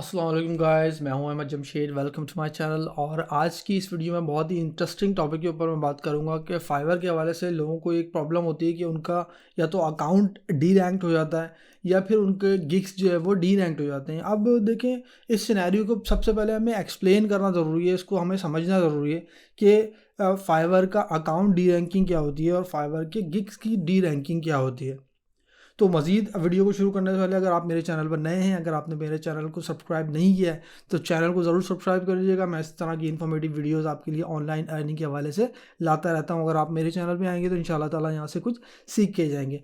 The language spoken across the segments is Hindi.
अस्सलाम वालेकुम गाइस, मैं हूं Ahmad Jamshed. Welcome to my channel. और आज की इस वीडियो में बहुत ही इंटरेस्टिंग टॉपिक के ऊपर मैं बात करूंगा कि फाइवर के हवाले से लोगों को एक प्रॉब्लम होती है कि उनका या तो अकाउंट डी रैंक्ड हो जाता है या फिर उनके गिग्स जो है वो डी रैंक्ड हो जाते हैं। अब देखें, इस सिनेरियो को सबसे पहले हमें एक्सप्लेन करना ज़रूरी है, इसको हमें समझना ज़रूरी है कि फाइवर का अकाउंट डी रैंकिंग क्या होती है और फाइवर के गिग्स की डी रैंकिंग क्या होती है। तो मज़ीद वीडियो को शुरू करने से पहले अगर आप मेरे चैनल पर नए हैं, अगर आपने मेरे चैनल को सब्सक्राइब नहीं किया है तो चैनल को ज़रूर सब्सक्राइब कर लीजिएगा। मैं इस तरह की इन्फॉर्मेटिव वीडियोस आपके लिए ऑनलाइन अर्निंग के हवाले से लाता रहता हूं। अगर आप मेरे चैनल पे आएंगे तो इंशाल्लाह ताला यहाँ से कुछ सीख के जाएंगे।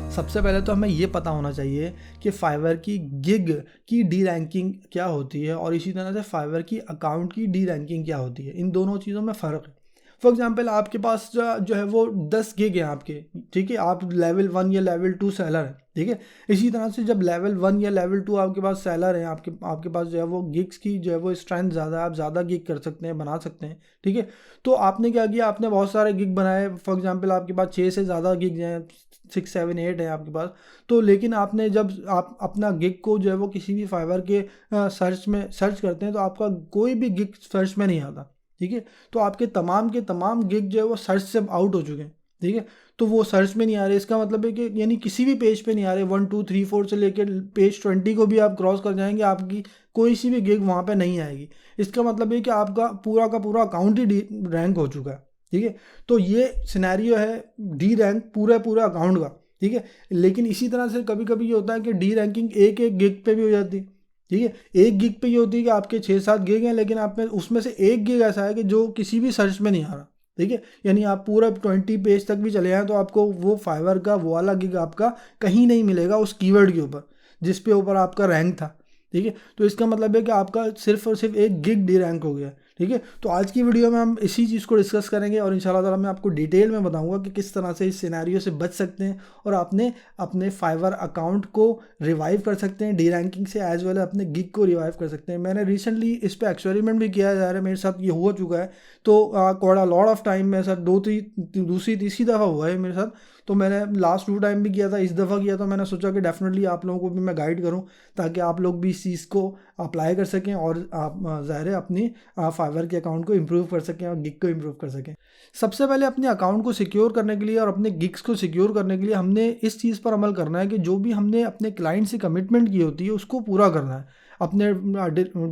सबसे पहले तो हमें ये पता होना चाहिए कि फाइवर की गिग की डी रैंकिंग क्या होती है और इसी तरह से फाइवर की अकाउंट की डी रैंकिंग क्या होती है। इन दोनों चीज़ों में फ़र्क है। फॉर एग्जांपल, आपके पास जो है वो 10 गिग हैं आपके, ठीक है, आप लेवल 1 या लेवल 2 सेलर हैं, ठीक है। इसी तरह से जब लेवल 1 या लेवल 2 आपके पास सेलर हैं, आपके पास जो है वो गिग्स की जो है वो स्ट्रेंथ ज़्यादा है, आप ज़्यादा गिग कर सकते हैं, बना सकते हैं, ठीक है। तो आपने क्या किया, आपने बहुत सारे गिग बनाए। फॉर एग्जांपल, आपके पास 6 से ज़्यादा गिग हैं, 6 7 8 है आपके पास। तो लेकिन आपने जब आप अपना गिग को जो है वो किसी भी फाइवर के सर्च में सर्च करते हैं तो आपका कोई भी गिग सर्च में नहीं आता, ठीक है। तो आपके तमाम के तमाम गिग जो है वो सर्च से आउट हो चुके हैं, ठीक है। तो वो सर्च में नहीं आ रहे। इसका मतलब है कि यानी किसी भी पेज पे नहीं आ रहे। 1 2 3 4 से लेकर पेज 20 को भी आप क्रॉस कर जाएंगे, आपकी कोई सी भी गिग वहाँ पे नहीं आएगी। इसका मतलब है कि आपका पूरा का पूरा अकाउंट ही रैंक हो चुका है, ठीक है। तो ये सिनेरियो है डी रैंक पूरे पूरे अकाउंट का, ठीक है। लेकिन इसी तरह से कभी कभी ये होता है कि डी रैंकिंग एक एक गिग पे भी हो जाती है, ठीक है। एक गिग पे ये होती है कि आपके 6 7 गिग हैं, लेकिन आप में उसमें से एक गिग ऐसा है कि जो किसी भी सर्च में नहीं आ रहा, ठीक है। यानी आप पूरा 20 पेज तक भी चले जाएं तो आपको वो फाइवर का वो वाला गिग आपका कहीं नहीं मिलेगा उस कीवर्ड के ऊपर जिस पे ऊपर आपका रैंक था, ठीक है। तो इसका मतलब है कि आपका सिर्फ और सिर्फ एक गिग डी रैंक हो गया, ठीक है। तो आज की वीडियो में हम इसी चीज़ को डिस्कस करेंगे और इंशाल्लाह ताला मैं आपको डिटेल में बताऊंगा कि किस तरह से इस सिनेरियो से बच सकते हैं और आपने अपने फाइवर अकाउंट को रिवाइव कर सकते हैं डी रैंकिंग से, एज वेल अपने गिग को रिवाइव कर सकते हैं। मैंने रिसेंटली इस पर एक्सपेरिमेंट भी किया जा रहा है, मेरे साथ ये हो चुका है। तो कोड़ा लॉट ऑफ टाइम मेरे साथ दूसरी तीसरी दफ़ा हुआ है मेरे साथ। तो मैंने लास्ट 2 टाइम भी किया था, इस दफ़ा किया। तो मैंने सोचा कि डेफिनेटली आप लोगों को भी मैं गाइड करूं ताकि आप लोग भी इस चीज़ को अप्लाई कर सकें और आप ज़ाहिर है अपनी फाइवर के अकाउंट को इम्प्रूव कर सकें और गिग को इम्प्रूव कर सकें। सबसे पहले अपने अकाउंट को सिक्योर करने के लिए और अपने गिग्स को सिक्योर करने के लिए हमने इस चीज़ पर अमल करना है कि जो भी हमने अपने क्लाइंट से कमिटमेंट की होती है उसको पूरा करना है। अपने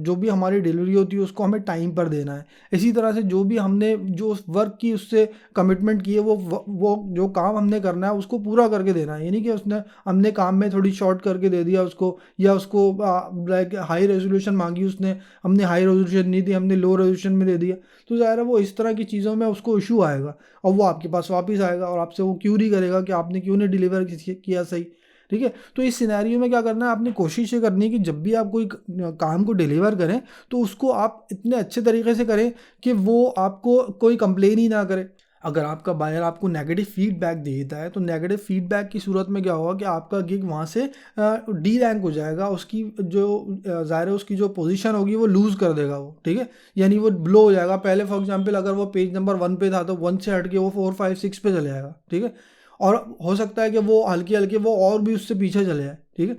जो भी हमारी डिलीवरी होती है उसको हमें टाइम पर देना है। इसी तरह से जो भी हमने जो वर्क की उससे कमिटमेंट की है वो जो काम हमने करना है उसको पूरा करके देना है। यानी कि हमने काम में थोड़ी शॉर्ट करके दे दिया उसको, या उसको लाइक हाई रेजोल्यूशन मांगी उसने, हमने हाई रेजोल्यूशन नहीं दी, हमने लो रेजोल्यूशन में दे दिया, तो ज़ाहिर है वो इस तरह की चीज़ों में उसको इशू आएगा और वो आपके पास वापस आएगा और आपसे वो क्यूरी करेगा कि आपने क्यों नहीं डिलीवर किया सही, ठीक है। तो इस सिनेरियो में क्या करना है, आपने कोशिश ये करनी है कि जब भी आप कोई काम को डिलीवर करें तो उसको आप इतने अच्छे तरीके से करें कि वो आपको कोई कंप्लेन ही ना करे। अगर आपका बायर आपको नेगेटिव फीडबैक देता है तो नेगेटिव फीडबैक की सूरत में क्या होगा कि आपका गिग वहाँ से डी रैंक हो जाएगा। उसकी जो ज़ाहिर है उसकी जो पोजीशन होगी वो लूज़ कर देगा वो, ठीक है। यानी वो ब्लो हो जाएगा। पहले फॉर एग्जांपल अगर वो पेज नंबर 1 पे था तो 1 से हट के वो 4 5 6 पे चले जाएगा, ठीक है। और हो सकता है कि वो हल्के हल्के वो और भी उससे पीछे चले जाए, ठीक है।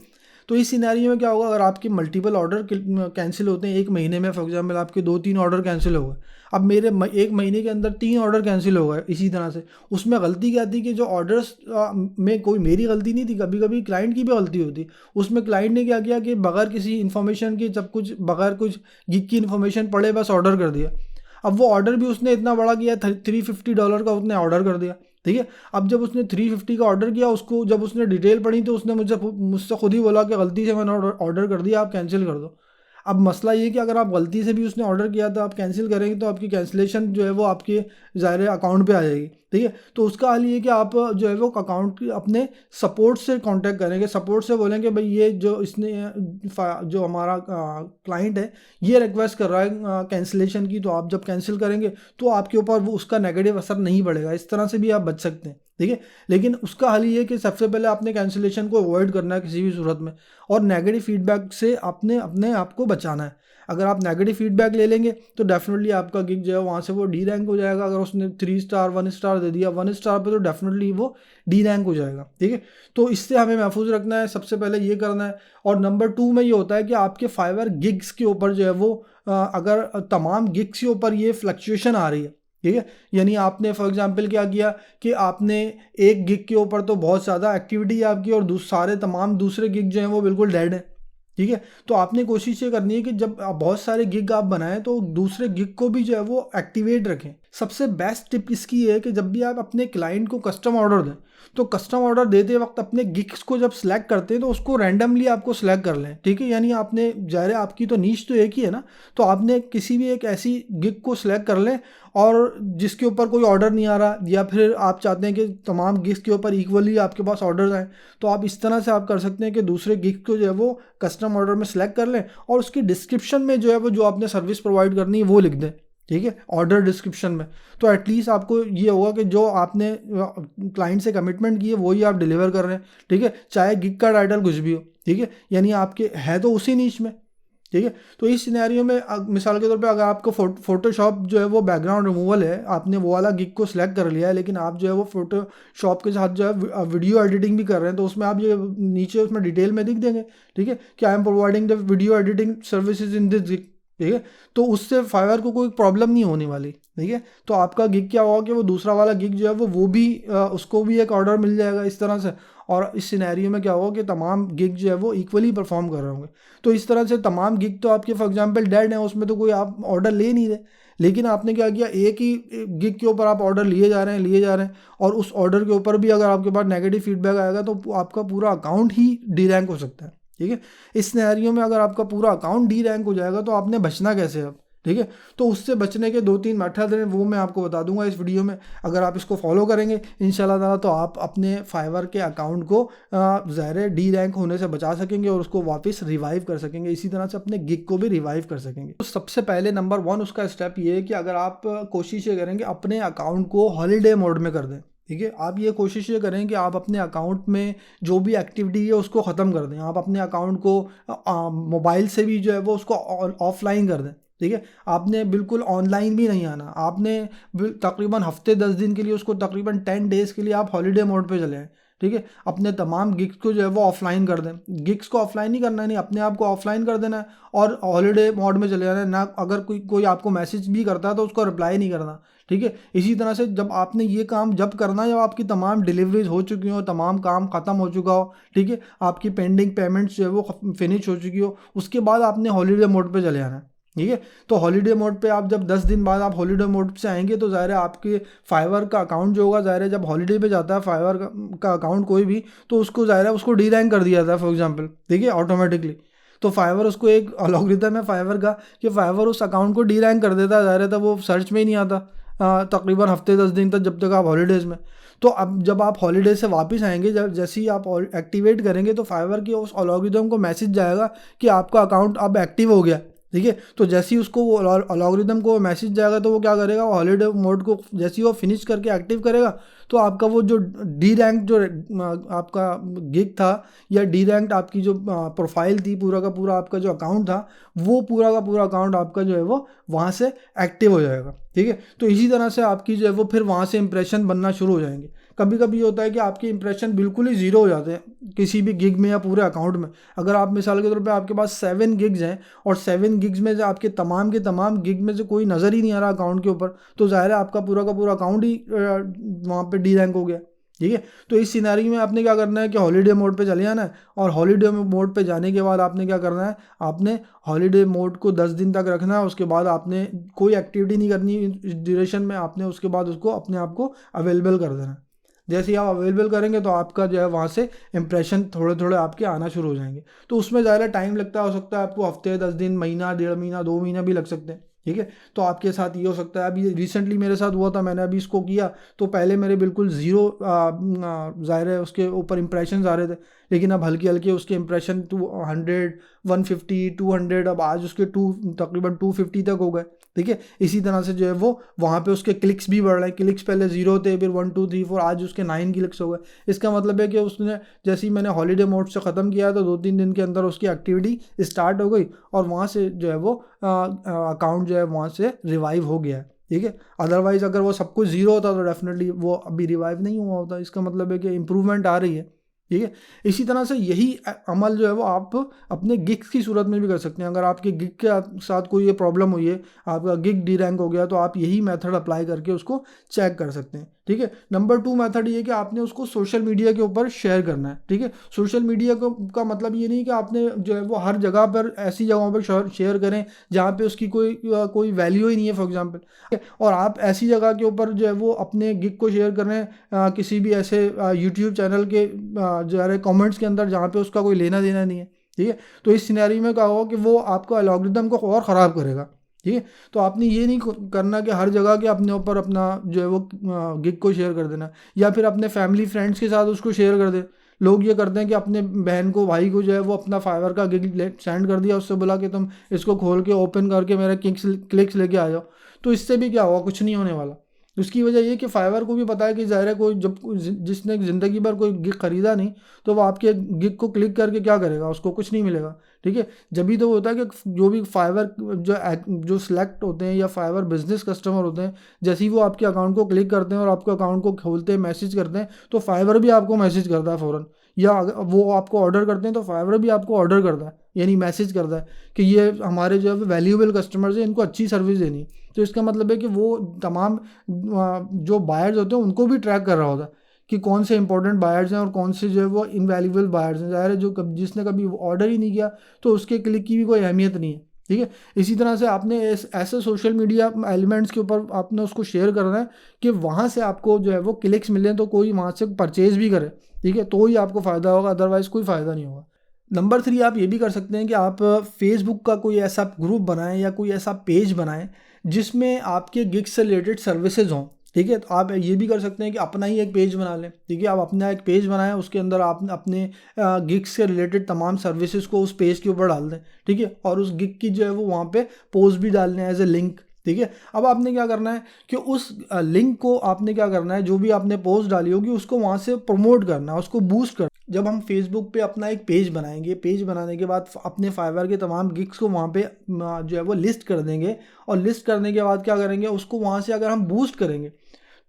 तो इस सिनेरियो में क्या होगा, अगर आपके मल्टीपल ऑर्डर कैंसिल होते हैं एक महीने में, फॉर एग्जांपल आपके 2 3 ऑर्डर कैंसिल हो गए, अब मेरे एक महीने के अंदर 3 ऑर्डर कैंसिल हो गए इसी तरह से। उसमें गलती क्या थी कि जो ऑर्डर्स में कोई मेरी गलती नहीं थी, कभी कभी क्लाइंट की भी गलती होती। उसमें क्लाइंट ने क्या किया कि बगैर किसी इन्फॉर्मेशन के, सब कुछ बगैर कुछ गिग की इन्फॉर्मेशन पढ़े बस ऑर्डर कर दिया। अब वो ऑर्डर भी उसने इतना बड़ा किया, $350 का उसने ऑर्डर कर दिया, ठीक है। अब जब उसने 350 का ऑर्डर किया, उसको जब उसने डिटेल पढ़ी तो उसने मुझसे खुद ही बोला कि गलती से मैंने ऑर्डर कर दिया, आप कैंसिल कर दो। अब मसला ये कि अगर आप गलती से भी उसने ऑर्डर किया तो आप कैंसिल करेंगे तो आपकी कैंसिलेशन जो है वो आपके ज़ाहिर अकाउंट पे आ जाएगी, ठीक है। तो उसका हाल ये कि आप जो है वो अकाउंट अपने सपोर्ट से कांटेक्ट करेंगे, सपोर्ट से बोलेंगे भाई ये जो इसने जो हमारा क्लाइंट है ये रिक्वेस्ट कर रहा है कैंसिलेशन की, तो आप जब कैंसिल करेंगे तो आपके ऊपर वो उसका नेगेटिव असर नहीं पड़ेगा। इस तरह से भी आप बच सकते हैं, ठीक है। लेकिन उसका हल ये है कि सबसे पहले आपने कैंसिलेशन को अवॉइड करना है किसी भी सूरत में, और नेगेटिव फीडबैक से आपने अपने आप को बचाना है। अगर आप नेगेटिव फीडबैक ले लेंगे तो डेफिनेटली आपका गिग जो है वहाँ से वो डी रैंक हो जाएगा। अगर उसने 3 स्टार 1 स्टार दे दिया, 1 स्टार पे तो डेफिनेटली वो डी रैंक हो जाएगा, ठीक है। तो इससे हमें महफूज रखना है, सबसे पहले ये करना है। और नंबर 2 में ये होता है कि आपके फाइवर गिग्स के ऊपर जो है वो अगर तमाम गिग्स के ऊपर ये फ्लक्चुएशन आ रही है, ठीक है, यानी आपने फॉर एग्जांपल क्या किया कि आपने एक गिग के ऊपर तो बहुत ज़्यादा एक्टिविटी है आपकी और सारे तमाम दूसरे गिग जो हैं वो बिल्कुल डेड हैं, ठीक है। तो आपने कोशिश ये करनी है कि जब आप बहुत सारे गिग आप बनाएं तो दूसरे गिग को भी जो है वो एक्टिवेट रखें। सबसे बेस्ट टिप इसकी है कि जब भी आप अपने क्लाइंट को कस्टम ऑर्डर दें तो कस्टम ऑर्डर देते वक्त अपने गिग्स को जब सिलेक्ट करते हैं तो उसको रैंडमली आपको सिलेक्ट कर लें, ठीक है। यानी आपने ज़ाहिर है आपकी तो नीश तो एक ही है ना, तो आपने किसी भी एक ऐसी गिग को सिलेक्ट कर लें और जिसके ऊपर कोई ऑर्डर नहीं आ रहा, या फिर आप चाहते हैं कि तमाम गिग्स के ऊपर इक्वली आपके पास ऑर्डर्स आए, तो आप इस तरह से आप कर सकते हैं कि दूसरे गिग को जो है वो कस्टम ऑर्डर में सेलेक्ट कर लें और उसकी डिस्क्रिप्शन में जो है वो जो आपने सर्विस प्रोवाइड करनी है वो लिख दें, ठीक है, ऑर्डर डिस्क्रिप्शन में। तो एटलीस्ट आपको ये होगा कि जो आपने क्लाइंट से कमिटमेंट की है वही आप डिलीवर कर रहे हैं, ठीक है, चाहे गिग का टाइटल कुछ भी हो, ठीक है, यानी आपके है तो उसी नीच में, ठीक है। तो इस सिनेरियो में मिसाल के तौर पे अगर आपको फोटोशॉप जो है वो बैकग्राउंड रिमूवल है, आपने वो वाला गिग को सिलेक्ट कर लिया है, लेकिन आप जो है वो फोटोशॉप के साथ जो है वीडियो एडिटिंग भी कर रहे हैं, तो उसमें आप ये नीचे उसमें डिटेल में लिख देंगे, ठीक है, कि I am providing the video editing services in this gig, ठीक है। तो उससे फाइवर को कोई प्रॉब्लम नहीं होने वाली, ठीक है। तो आपका गिग क्या होगा कि वो दूसरा वाला गिग जो है वो भी उसको भी एक ऑर्डर मिल जाएगा इस तरह से, और इस सिनेरियो में क्या होगा कि तमाम गिग जो है वो इक्वली परफॉर्म कर रहे होंगे। तो इस तरह से तमाम गिग तो आपके फॉर एग्जांपल डेड हैं, उसमें तो कोई आप ऑर्डर ले नहीं रहे, लेकिन आपने क्या किया, एक ही गिग के ऊपर आप ऑर्डर लिए जा रहे हैं, और उस ऑर्डर के ऊपर भी अगर आपके पास नेगेटिव फीडबैक आएगा तो आपका पूरा अकाउंट ही डी रैंक हो सकता है, ठीक है। इस सिनेरियो में अगर आपका पूरा अकाउंट डी रैंक हो जाएगा तो आपने बचना कैसे अब, ठीक है। तो उससे बचने के 2-3 मेथड हैं, वो मैं आपको बता दूंगा इस वीडियो में। अगर आप इसको फॉलो करेंगे इंशाल्लाह ताला तो आप अपने फाइवर के अकाउंट को ज़ाहिर डी रैंक होने से बचा सकेंगे और उसको वापस रिवाइव कर सकेंगे, इसी तरह से अपने गिग को भी रिवाइव कर सकेंगे। तो सबसे पहले नंबर 1 उसका स्टेप ये है कि अगर आप कोशिश ये करेंगे अपने अकाउंट को हॉलीडे मोड में कर दें, ठीक है। आप ये कोशिश ये करें कि आप अपने अकाउंट में जो भी एक्टिविटी है उसको ख़त्म कर दें, आप अपने अकाउंट को मोबाइल से भी जो है वो उसको ऑफलाइन कर दें, ठीक है। आपने बिल्कुल ऑनलाइन भी नहीं आना, आपने तकरीबन हफ्ते 10 दिन के लिए उसको तकरीबन 10 डेज़ के लिए आप हॉलीडे मोड पे चले आएँ, ठीक है। अपने तमाम गिग्स को जो है वो ऑफलाइन कर दें, गिग्स को ऑफलाइन नहीं करना है, नहीं अपने आप को ऑफलाइन कर देना है और हॉलीडे मोड में चले जाना है। ना अगर कोई आपको मैसेज भी करता है तो उसको रिप्लाई नहीं करना, ठीक है। इसी तरह से जब आपने ये काम जब करना है जब आपकी तमाम डिलीवरीज हो चुकी हो, तमाम काम ख़त्म हो चुका हो, ठीक है, आपकी पेंडिंग पेमेंट्स जो है वो फिनिश हो चुकी हो, उसके बाद आपने हॉलीडे मोड पे चले आना है, ठीक है। तो हॉलीडे मोड पे आप जब 10 दिन बाद आप हॉलीडे मोड से आएंगे तो ज़ाहिर है आपके फाइवर का अकाउंट जो होगा, ज़ाहिर है जब हॉलीडे पे जाता है फाइवर का अकाउंट कोई भी, तो उसको ज़ाहिर है उसको डी रैंक कर दिया जाता है फॉर एग्जांपल, ठीक है, ऑटोमेटिकली। तो फाइवर उसको एक अलॉग्रिथम है फाइवर का कि फाइवर उस अकाउंट को डी रैंक कर देता है, ज़ाहिर है तब वो सर्च में ही नहीं आता तकरीबन हफ्ते 10 दिन तक, जब तक आप हॉलीडेज़ में। तो अब जब आप हॉलीडे से वापस आएंगे, जब जैसे ही आप एक्टिवेट करेंगे तो फाइवर के उस अलॉग्रिथम को मैसेज जाएगा कि आपका अकाउंट अब एक्टिव हो गया, ठीक है। तो जैसे ही उसको वो अलॉग्रिथम को मैसेज जाएगा तो वो क्या करेगा, वो हॉलीडे मोड को जैसे ही वो फिनिश करके एक्टिव करेगा तो आपका वो जो डी रैंक जो आपका गिग था या डी रैंक आपकी जो प्रोफाइल थी, पूरा का पूरा आपका जो अकाउंट था, वो पूरा का पूरा अकाउंट आपका जो है वो वहाँ से एक्टिव हो जाएगा, ठीक है। तो इसी तरह से आपकी जो है वो फिर वहाँ से इंप्रेशन बनना शुरू हो जाएंगे। कभी कभी ये होता है कि आपके इंप्रेशन बिल्कुल ही ज़ीरो हो जाते हैं किसी भी गिग में या पूरे अकाउंट में। अगर आप मिसाल के तौर पे आपके पास 7 गिग्स हैं और 7 गिग्स में से आपके तमाम के तमाम गिग में से कोई नज़र ही नहीं आ रहा अकाउंट के ऊपर, तो ज़ाहिर है आपका पूरा का पूरा अकाउंट ही वहाँ पे डी रैंक हो गया, ठीक है। तो इस सिनेरियो में आपने क्या करना है कि हॉलीडे मोड पे चले जाना है, और हॉलीडे मोड पे जाने के बाद आपने क्या करना है, आपने हॉलीडे मोड को 10 दिन तक रखना है। उसके बाद आपने कोई एक्टिविटी नहीं करनी इस ड्यूरेशन में, आपने उसके बाद उसको अपने आप को अवेलेबल कर देना है। जैसे ही आप अवेलेबल करेंगे तो आपका जो है वहाँ से इंप्रेशन थोड़े थोड़े आपके आना शुरू हो जाएंगे। तो उसमें ज़्यादा टाइम लगता हो सकता है आपको, हफ्ते 10 दिन, महीना, 1.5 महीना, 2 महीना भी लग सकते हैं, ठीक है। तो आपके साथ ये हो सकता है। अभी रिसेंटली मेरे साथ हुआ था, मैंने अभी इसको किया तो पहले मेरे बिल्कुल ज़ीरो ज़ाहिर है उसके ऊपर इंप्रेशन आ रहे थे, लेकिन अब हल्के हल्के उसके इंप्रेशन 200, 150, 200, अब आज उसके तकरीबन 250 तक हो गए। ठीक है, इसी तरह से जो है वो वहाँ पे उसके क्लिक्स भी बढ़ रहे हैं। क्लिक्स पहले 0 थे, फिर 1 2 3 4, आज उसके 9 क्लिक्स हो गए। इसका मतलब है कि उसने जैसे ही मैंने हॉलीडे मोड से ख़त्म किया तो 2-3 दिन के अंदर उसकी एक्टिविटी स्टार्ट हो गई और वहाँ से जो है वो अकाउंट जो है वहाँ से रिवाइव हो गया है। ठीक है, अदरवाइज़ अगर वो सब कुछ 0 होता तो डेफिनेटली वो अभी रिवाइव नहीं हुआ होता। इसका मतलब है कि इम्प्रूवमेंट आ रही है। ठीक है, इसी तरह से यही अमल जो है वो आप अपने गिग्स की सूरत में भी कर सकते हैं। अगर आपके गिग के साथ कोई ये प्रॉब्लम हुई है, आपका गिग डी रैंक हो गया, तो आप यही मेथड अप्लाई करके उसको चेक कर सकते हैं। ठीक है, नंबर 2 मेथड ये कि आपने उसको सोशल मीडिया के ऊपर शेयर करना है। ठीक है, सोशल मीडिया का मतलब ये नहीं कि आपने जो है वो हर जगह पर ऐसी जगहों पर शेयर करें जहाँ पे उसकी कोई वैल्यू ही नहीं है फॉर एग्जांपल, और आप ऐसी जगह के ऊपर जो है वो अपने गिग को शेयर कर रहे हैं किसी भी ऐसे यूट्यूब चैनल के जो है कमेंट्स के अंदर जहाँ पे उसका कोई लेना देना नहीं है। ठीक है, तो इस सिनेरियो में क्या होगा कि वो आपका एल्गोरिदम को और ख़राब करेगा। ठीक है, तो आपने ये नहीं करना कि हर जगह के अपने ऊपर अपना जो है वो गिग को शेयर कर देना, या फिर अपने फैमिली फ्रेंड्स के साथ उसको शेयर कर दे। लोग ये करते हैं कि अपने बहन को भाई को जो है वो अपना फाइवर का गिग सेंड कर दिया, उससे बोला कि तुम इसको खोल के ओपन करके मेरा क्लिक्स लेके आ जाओ। तो इससे भी क्या होगा, कुछ नहीं होने वाला। उसकी वजह ये कि फाइवर को भी पता है कि ज़ाहिर है कोई जब जिसने ज़िंदगी भर कोई गिग ख़रीदा नहीं, तो वो आपके गिग को क्लिक करके क्या करेगा, उसको कुछ नहीं मिलेगा। ठीक है, जब भी तो होता है कि जो भी फाइवर जो सिलेक्ट होते हैं या फाइवर बिजनेस कस्टमर होते हैं, जैसे ही वो आपके अकाउंट को क्लिक करते हैं और आपके अकाउंट को खोलते हैं, मैसेज करते हैं, तो फाइवर भी आपको मैसेज करता है फ़ौरन। या वो आपको ऑर्डर करते हैं तो फाइवर भी आपको ऑर्डर करता है, यानी मैसेज करता है कि ये हमारे जो है वैल्यूएबल कस्टमर्स हैं, इनको अच्छी सर्विस देनी है। तो इसका मतलब है कि वो तमाम जो बायर्स होते हैं उनको भी ट्रैक कर रहा होता है कि कौन से इंपॉर्टेंट बायर्स हैं और कौन से जो है वो इनवैल्यूएबल बायर्स हैं। ज़ाहिर है जो जिसने कभी ऑर्डर ही नहीं किया तो उसके क्लिक की भी कोई अहमियत नहीं है। ठीक है, इसी तरह से आपने ऐसे सोशल मीडिया एलिमेंट्स के ऊपर आपने उसको शेयर करना है कि वहाँ से आपको जो है वो क्लिक्स मिलें, तो कोई वहाँ से परचेज़ भी करे। ठीक है, तो ही आपको फ़ायदा होगा, अदरवाइज़ कोई फ़ायदा नहीं होगा। नंबर 3 आप ये भी कर सकते हैं कि आप फेसबुक का कोई ऐसा ग्रुप बनाएं या कोई ऐसा पेज बनाएं जिसमें आपके गिग से रिलेटेड सर्विसेज हों। ठीक है, तो आप ये भी कर सकते हैं कि अपना ही एक पेज बना लें। ठीक है, आप अपना एक पेज बनाएं, उसके अंदर आप अपने गिग से रिलेटेड तमाम सर्विसेज को उस पेज के ऊपर डाल दें। ठीक है, और उस गिग की जो है वो वहाँ पे पोस्ट भी डालने हैं एज ए लिंक। ठीक है, अब आपने क्या करना है कि उस लिंक को आपने क्या करना है, जो भी आपने पोस्ट डाली होगी उसको वहाँ से प्रमोट करना है, उसको बूस्ट करना। जब हम फेसबुक पे अपना एक पेज बनाएंगे, पेज बनाने के बाद अपने फाइवर के तमाम गिग्स को वहाँ पे जो है वो लिस्ट कर देंगे, और लिस्ट करने के बाद क्या करेंगे, उसको वहाँ से अगर हम बूस्ट करेंगे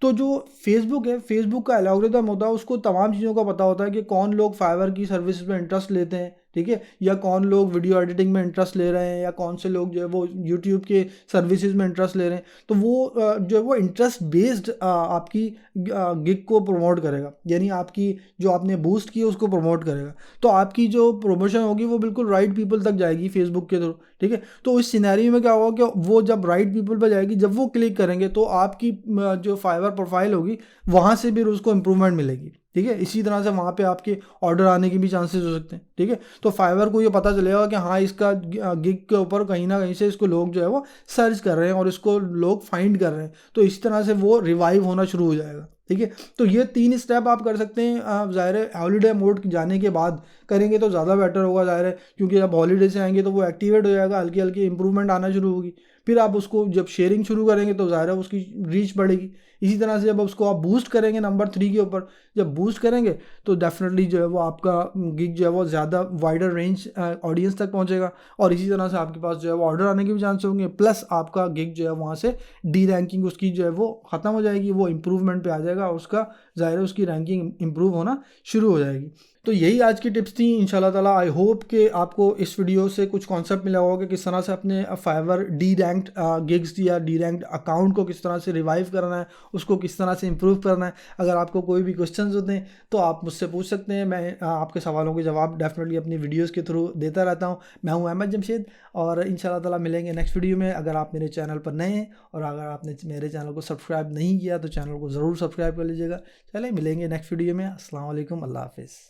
तो जो फेसबुक है, फेसबुक का एल्गोरिदम होता है, उसको तमाम चीज़ों का पता होता है कि कौन लोग फाइवर की सर्विस में इंटरेस्ट लेते हैं। ठीक है, या कौन लोग वीडियो एडिटिंग में इंटरेस्ट ले रहे हैं, या कौन से लोग जो है वो यूट्यूब के सर्विसेज में इंटरेस्ट ले रहे हैं। तो वो जो है वो इंटरेस्ट बेस्ड आपकी गिग को प्रमोट करेगा, यानी आपकी जो आपने बूस्ट की उसको प्रमोट करेगा। तो आपकी जो प्रमोशन होगी वो बिल्कुल राइट पीपल तक जाएगी फेसबुक के थ्रू। ठीक है, तो इस सिनेरियो में क्या होगा कि वो जब राइट पीपल पर जाएगी, जब वो क्लिक करेंगे तो आपकी जो फाइवर प्रोफाइल होगी वहाँ से भी उसको इम्प्रूवमेंट मिलेगी। ठीक है, इसी तरह से वहाँ पे आपके ऑर्डर आने के भी चांसेस हो सकते हैं। ठीक है, तो फाइवर को ये पता चलेगा कि हाँ इसका गिग के ऊपर कहीं ना कहीं से इसको लोग जो है वो सर्च कर रहे हैं और इसको लोग फाइंड कर रहे हैं, तो इस तरह से वो रिवाइव होना शुरू हो जाएगा। ठीक है, तो ये 3 स्टेप आप कर सकते हैं। ज़ाहिर है हॉलीडे मोड जाने के बाद करेंगे तो ज़्यादा बेटर होगा, ज़ाहिर है, क्योंकि जब हॉलीडे से आएंगे तो वो एक्टिवेट हो जाएगा, हल्की हल्की इंप्रूवमेंट आना शुरू होगी। फिर आप उसको जब शेयरिंग शुरू करेंगे तो ज़ाहिर है उसकी रीच बढ़ेगी। इसी तरह से जब उसको आप बूस्ट करेंगे नंबर 3 के ऊपर, जब बूस्ट करेंगे तो डेफिनेटली जो है वो आपका गिग जो है वो ज़्यादा वाइडर रेंज ऑडियंस तक पहुंचेगा, और इसी तरह से आपके पास जो है वो ऑर्डर आने के भी चांस होंगे, प्लस आपका गिग जो है वहाँ से डी रैंकिंग उसकी जो है वो ख़त्म हो जाएगी, वो इम्प्रूवमेंट पे आ जाएगा, उसका ज़ाहिर है उसकी रैंकिंग इम्प्रूव होना शुरू हो जाएगी। तो यही आज की टिप्स थी इंशाल्लाह ताला। आई होप कि आपको इस वीडियो से कुछ कॉन्सेप्ट मिला होगा कि किस तरह से अपने फाइवर डी रैंक्ड गिग्स या डी रैंक्ड अकाउंट को किस तरह से रिवाइव करना है, उसको किस तरह से इम्प्रूव करना है। अगर आपको कोई भी क्वेश्चंस होते हैं तो आप मुझसे पूछ सकते हैं, मैं आपके सवालों के जवाब डेफिनेटली अपनी वीडियोज़ के थ्रू देता रहता हूँ। मैं हूँ अहमद जमशेद, और इंशाल्लाह ताला मिलेंगे नेक्स्ट वीडियो में। अगर आप मेरे चैनल पर नए हैं और अगर आपने मेरे चैनल को सब्सक्राइब नहीं किया तो चैनल को ज़रूर सब्सक्राइब कर लीजिएगा। चलें, मिलेंगे नेक्स्ट वीडियो में। अस्सलाम वालेकुम, अल्लाह हाफिज़।